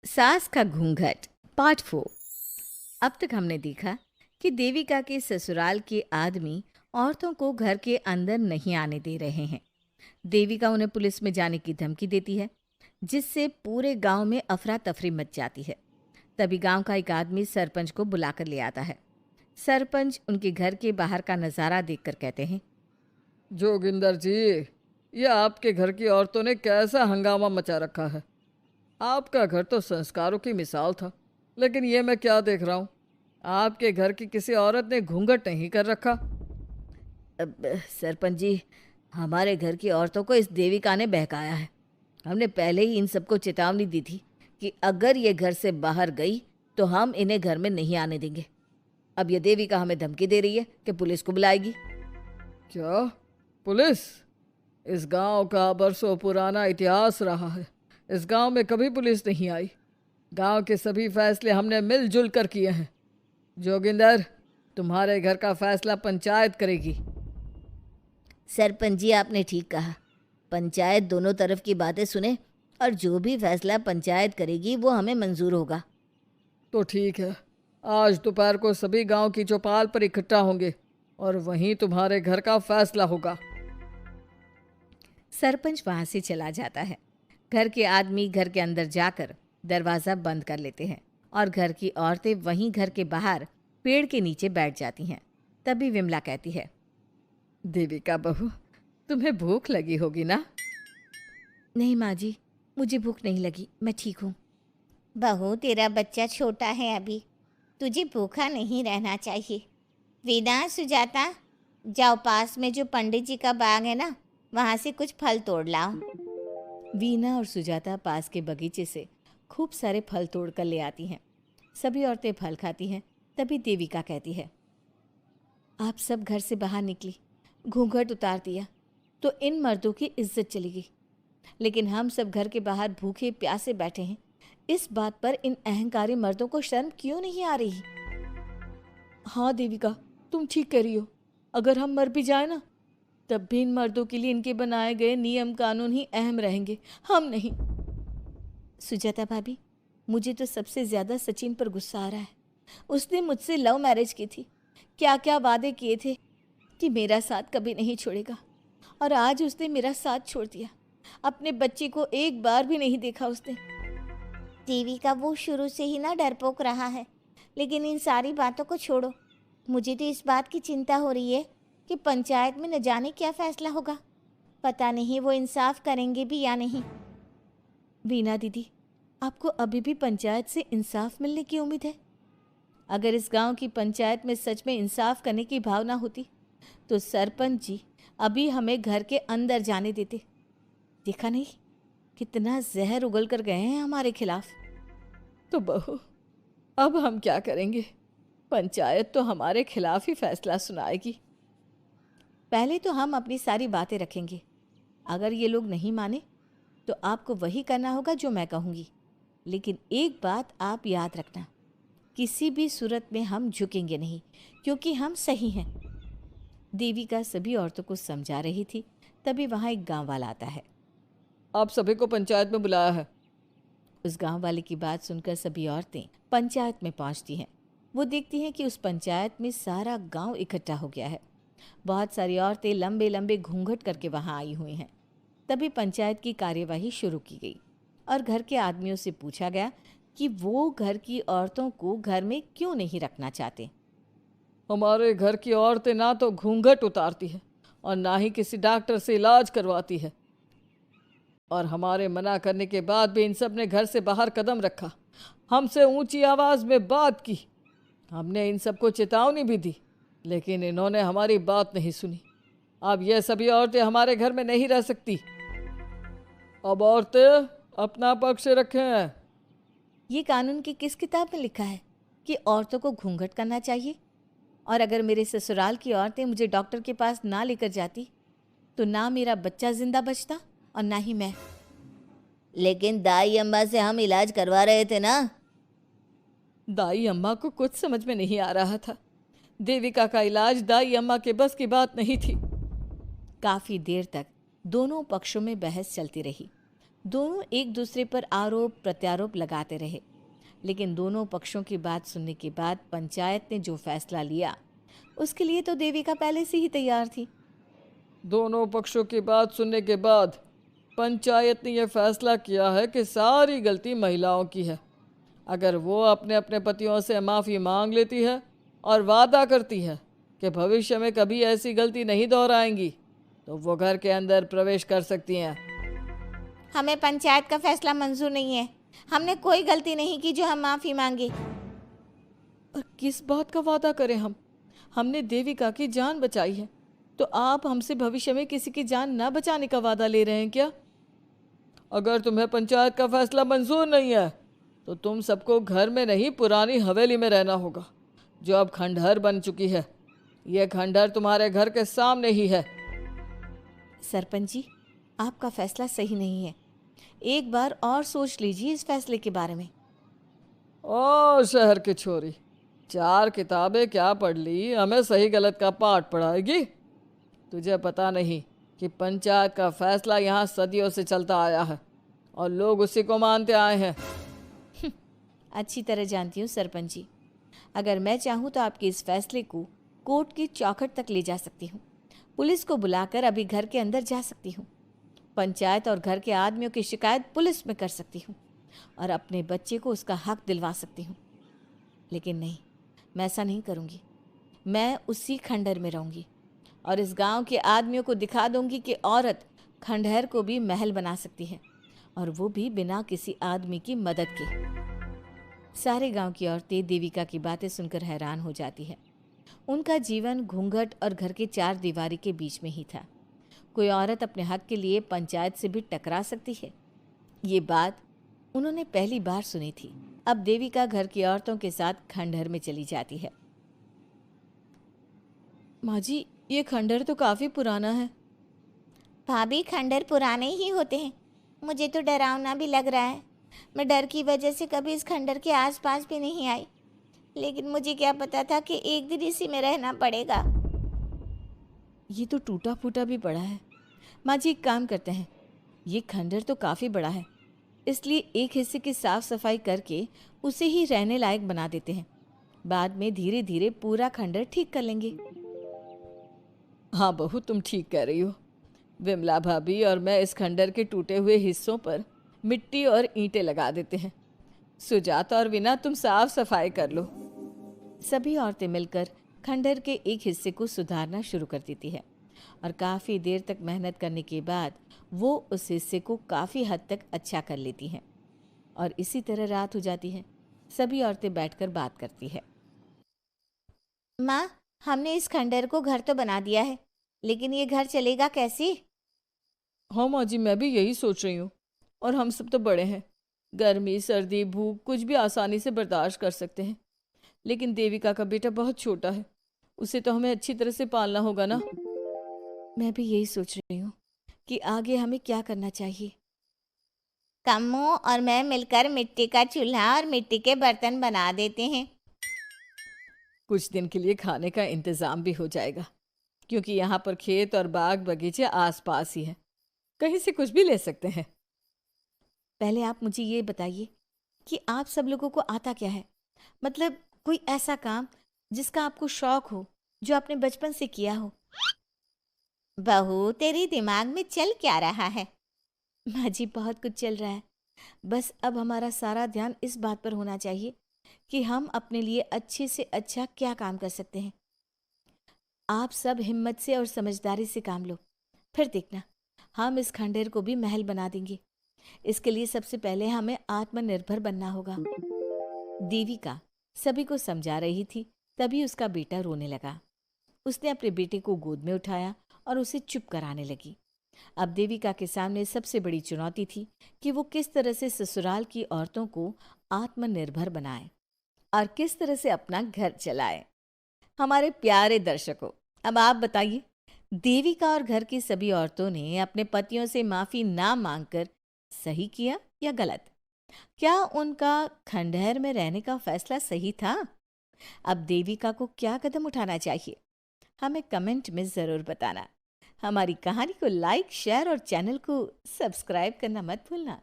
सास का घूंघट पार्ट 4। अब तक हमने देखा कि देविका के ससुराल के आदमी औरतों को घर के अंदर नहीं आने दे रहे हैं। देविका उन्हें पुलिस में जाने की धमकी देती है, जिससे पूरे गांव में अफरा तफरी मच जाती है। तभी गांव का एक आदमी सरपंच को बुलाकर ले आता है। सरपंच उनके घर के बाहर का नज़ारा देखकर कहते हैं, जोगिंदर जी, ये आपके घर की औरतों ने कैसा हंगामा मचा रखा है। आपका घर तो संस्कारों की मिसाल था, लेकिन ये मैं क्या देख रहा हूँ। आपके घर की किसी औरत ने घूंघट नहीं कर रखा। सरपंच जी, हमारे घर की औरतों को इस देविका ने बहकाया है। हमने पहले ही इन सबको चेतावनी दी थी कि अगर ये घर से बाहर गई तो हम इन्हें घर में नहीं आने देंगे। अब ये देविका हमें धमकी दे रही है कि पुलिस को बुलाएगी। क्या? पुलिस? इस गांव का बरसों पुराना इतिहास रहा है। इस गांव में कभी पुलिस नहीं आई। गांव के सभी फैसले हमने मिलजुल कर किए हैं। जोगिंदर, तुम्हारे घर का फैसला पंचायत करेगी। सरपंच जी, आपने ठीक कहा। पंचायत दोनों तरफ की बातें सुने और जो भी फैसला पंचायत करेगी वो हमें मंजूर होगा। तो ठीक है, आज दोपहर को सभी गांव की चौपाल पर इकट्ठा होंगे और वहीं तुम्हारे घर का फैसला होगा। सरपंच वहां से चला जाता है। घर के आदमी घर के अंदर जाकर दरवाज़ा बंद कर लेते हैं और घर की औरतें वहीं घर के बाहर पेड़ के नीचे बैठ जाती हैं। तभी विमला कहती है, देविका बहू, तुम्हें भूख लगी होगी ना? नहीं माँ जी, मुझे भूख नहीं लगी, मैं ठीक हूँ। बहू, तेरा बच्चा छोटा है अभी, तुझे भूखा नहीं रहना चाहिए। वेदा, सुजाता, जाओ पास में जो पंडित जी का बाग है ना, वहाँ से कुछ फल तोड़ लाओ। वीना और सुजाता पास के बगीचे से खूब सारे फल तोड़ कर ले आती हैं। सभी औरतें फल खाती हैं। तभी देविका कहती है, आप सब घर से बाहर निकली, घूंघट उतार दिया तो इन मर्दों की इज्जत चलेगी, लेकिन हम सब घर के बाहर भूखे प्यासे बैठे हैं। इस बात पर इन अहंकारी मर्दों को शर्म क्यों नहीं आ रही? हाँ देविका, तुम ठीक कह रही हो। अगर हम मर भी जाए ना, तब भी इन मर्दों के लिए इनके बनाए गए नियम कानून ही अहम रहेंगे, हम नहीं। सुजाता भाभी, मुझे तो सबसे ज़्यादा सचिन पर गुस्सा आ रहा है। उसने मुझसे लव मैरिज की थी, क्या क्या वादे किए थे कि मेरा साथ कभी नहीं छोड़ेगा, और आज उसने मेरा साथ छोड़ दिया। अपने बच्चे को एक बार भी नहीं देखा उसने। देवी का वो शुरू से ही ना डरपोक रहा है। लेकिन इन सारी बातों को छोड़ो, मुझे तो इस बात की चिंता हो रही है कि पंचायत में न जाने क्या फैसला होगा। पता नहीं वो इंसाफ करेंगे भी या नहीं। वीना दीदी, आपको अभी भी पंचायत से इंसाफ मिलने की उम्मीद है? अगर इस गांव की पंचायत में सच में इंसाफ करने की भावना होती तो सरपंच जी अभी हमें घर के अंदर जाने देते। देखा नहीं कितना जहर उगल कर गए हैं हमारे खिलाफ। तो बहू, अब हम क्या करेंगे? पंचायत तो हमारे खिलाफ ही फैसला सुनाएगी। पहले तो हम अपनी सारी बातें रखेंगे। अगर ये लोग नहीं माने तो आपको वही करना होगा जो मैं कहूँगी। लेकिन एक बात आप याद रखना, किसी भी सूरत में हम झुकेंगे नहीं, क्योंकि हम सही हैं। देविका सभी औरतों को समझा रही थी। तभी वहाँ एक गांव वाला आता है। आप सभी को पंचायत में बुलाया है। उस गांव वाले की बात सुनकर सभी औरतें पंचायत में पहुंचती हैं। वो देखती हैं कि उस पंचायत में सारा गांव इकट्ठा हो गया है। बहुत सारी औरतें लंबे लंबे घूंघट करके वहां आई हुई हैं। तभी पंचायत की कार्यवाही शुरू की गई और घर के आदमियों से पूछा गया कि वो घर की औरतों को घर में क्यों नहीं रखना चाहते। हमारे घर की औरतें ना तो घूंघट उतारती है और ना ही किसी डॉक्टर से इलाज करवाती है, और हमारे मना करने के बाद भी इन सब ने घर से बाहर कदम रखा, हमसे ऊंची आवाज़ में बात की। हमने इन सबको चेतावनी भी दी, लेकिन इन्होंने हमारी बात नहीं सुनी। अब ये सभी औरतें हमारे घर में नहीं रह सकती। अब औरतें अपना पक्ष रखें। ये कानून की किस किताब में लिखा है कि औरतों को घूंघट करना चाहिए? और अगर मेरे ससुराल की औरतें मुझे डॉक्टर के पास ना लेकर जाती तो ना मेरा बच्चा जिंदा बचता और ना ही मैं। लेकिन दाई अम्मा से हम इलाज करवा रहे थे ना। दाई अम्मा को कुछ समझ में नहीं आ रहा था। देविका का इलाज दाई अम्मा के बस की बात नहीं थी। काफ़ी देर तक दोनों पक्षों में बहस चलती रही। दोनों एक दूसरे पर आरोप प्रत्यारोप लगाते रहे, लेकिन दोनों पक्षों की बात सुनने के बाद पंचायत ने जो फैसला लिया उसके लिए तो देविका पहले से ही तैयार थी। दोनों पक्षों की बात सुनने के बाद पंचायत ने यह फैसला किया है कि सारी गलती महिलाओं की है। अगर वो अपने अपने पतियों से माफ़ी मांग लेती है और वादा करती है कि भविष्य में कभी ऐसी गलती नहीं दोहराएंगी, तो वो घर के अंदर प्रवेश कर सकती हैं। हमें पंचायत का फैसला मंजूर नहीं है। हमने कोई गलती नहीं की जो हम माफ़ी मांगे। और किस बात का वादा करें हम? हमने देविका की जान बचाई है, तो आप हमसे भविष्य में किसी की जान ना बचाने का वादा ले रहे हैं क्या? अगर तुम्हें पंचायत का फैसला मंजूर नहीं है तो तुम सबको घर में नहीं पुरानी हवेली में रहना होगा, जो अब खंडहर बन चुकी है। यह खंडहर तुम्हारे घर के सामने ही है। सरपंच जी, आपका फैसला सही नहीं है। एक बार और सोच लीजिए इस फैसले के बारे में। ओ शहर की छोरी, 4 किताबें क्या पढ़ ली, हमें सही गलत का पाठ पढ़ाएगी? तुझे पता नहीं कि पंचायत का फैसला यहाँ सदियों से चलता आया है और लोग उसी को मानते आए हैं। अच्छी तरह जानती हूँ सरपंच जी। अगर मैं चाहूँ तो आपके इस फैसले को कोर्ट की चौखट तक ले जा सकती हूँ। पुलिस को बुलाकर अभी घर के अंदर जा सकती हूँ। पंचायत और घर के आदमियों की शिकायत पुलिस में कर सकती हूँ और अपने बच्चे को उसका हक दिलवा सकती हूँ। लेकिन नहीं, मैं ऐसा नहीं करूँगी। मैं उसी खंडहर में रहूँगी और इस गांव के आदमियों को दिखा दूंगी कि औरत खंडहर को भी महल बना सकती है, और वो भी बिना किसी आदमी की मदद के। सारे गांव की औरतें देविका की बातें सुनकर हैरान हो जाती है। उनका जीवन घूंघट और घर के 4 दीवारी के बीच में ही था। कोई औरत अपने हक के लिए पंचायत से भी टकरा सकती है, ये बात उन्होंने पहली बार सुनी थी। अब देविका घर की औरतों के साथ खंडहर में चली जाती है। माँ जी, ये खंडहर तो काफ़ी पुराना है। भाभी, खंडहर पुराने ही होते हैं। मुझे तो डरावना भी लग रहा है। मैं डर की वजह से कभी इस खंडहर के आसपास भी नहीं आई, लेकिन मुझे क्या पता था कि एक दिन इसी में रहना पड़ेगा। ये तो टूटा फूटा भी पड़ा है। माँ जी, एक काम करते हैं, ये खंडहर तो काफ़ी बड़ा है, इसलिए एक हिस्से की साफ सफाई करके उसे ही रहने लायक बना देते हैं। बाद में धीरे धीरे पूरा खंडहर ठीक कर लेंगे। हाँ बहू, तुम ठीक कह रही हो। विमला भाभी और मैं इस खंडहर के टूटे हुए हिस्सों पर मिट्टी और ईंटें लगा देते हैं। सुजाता और विना, तुम साफ सफाई कर लो। सभी औरतें मिलकर खंडहर के एक हिस्से को सुधारना शुरू कर देती है और काफ़ी देर तक मेहनत करने के बाद वो उस हिस्से को काफ़ी हद तक अच्छा कर लेती हैं। और इसी तरह रात हो जाती है। सभी औरतें बैठकर बात करती है। माँ, हमने इस खंडहर को घर तो बना दिया है, लेकिन ये घर चलेगा कैसे? हाँ माँ जी, मैं भी यही सोच रही हूँ। और हम सब तो बड़े हैं, गर्मी सर्दी भूख कुछ भी आसानी से बर्दाश्त कर सकते हैं, लेकिन देविका का बेटा बहुत छोटा है, उसे तो हमें अच्छी तरह से पालना होगा ना। मैं भी यही सोच रही हूँ कि आगे हमें क्या करना चाहिए। कम्मू और मैं मिलकर मिट्टी का चूल्हा और मिट्टी के बर्तन बना देते हैं। कुछ दिन के लिए खाने का इंतज़ाम भी हो जाएगा, क्योंकि यहाँ पर खेत और बाग बगीचे आसपास ही हैं, कहीं से कुछ भी ले सकते हैं। पहले आप मुझे ये बताइए कि आप सब लोगों को आता क्या है? मतलब कोई ऐसा काम जिसका आपको शौक हो, जो आपने बचपन से किया हो। बहू, तेरी दिमाग में चल क्या रहा है? माँ जी, बहुत कुछ चल रहा है। बस अब हमारा सारा ध्यान इस बात पर होना चाहिए कि हम अपने लिए अच्छे से अच्छा क्या काम कर सकते हैं। आप सब हिम्मत से और समझदारी से काम लो, फिर देखना हम इस खंडहर को भी महल बना देंगे। इसके लिए सबसे पहले हमें आत्मनिर्भर बनना होगा। देविका सभी को समझा रही थी, तभी उसका बेटा रोने लगा। उसने अपने बेटे को गोद में उठाया और उसे चुप कराने लगी। अब देविका के सामने सबसे बड़ी चुनौती थी कि वो किस तरह से ससुराल की औरतों को आत्मनिर्भर बनाए और किस तरह से अपना घर चलाए। हमारे प्यारे दर्शकों, अब आप बताइए, देविका और घर की सभी औरतों ने अपने पतियों से माफ़ी ना मांगकर सही किया या गलत? क्या उनका खंडहर में रहने का फैसला सही था? अब देविका को क्या कदम उठाना चाहिए, हमें कमेंट में ज़रूर बताना। हमारी कहानी को लाइक, शेयर और चैनल को सब्सक्राइब करना मत भूलना।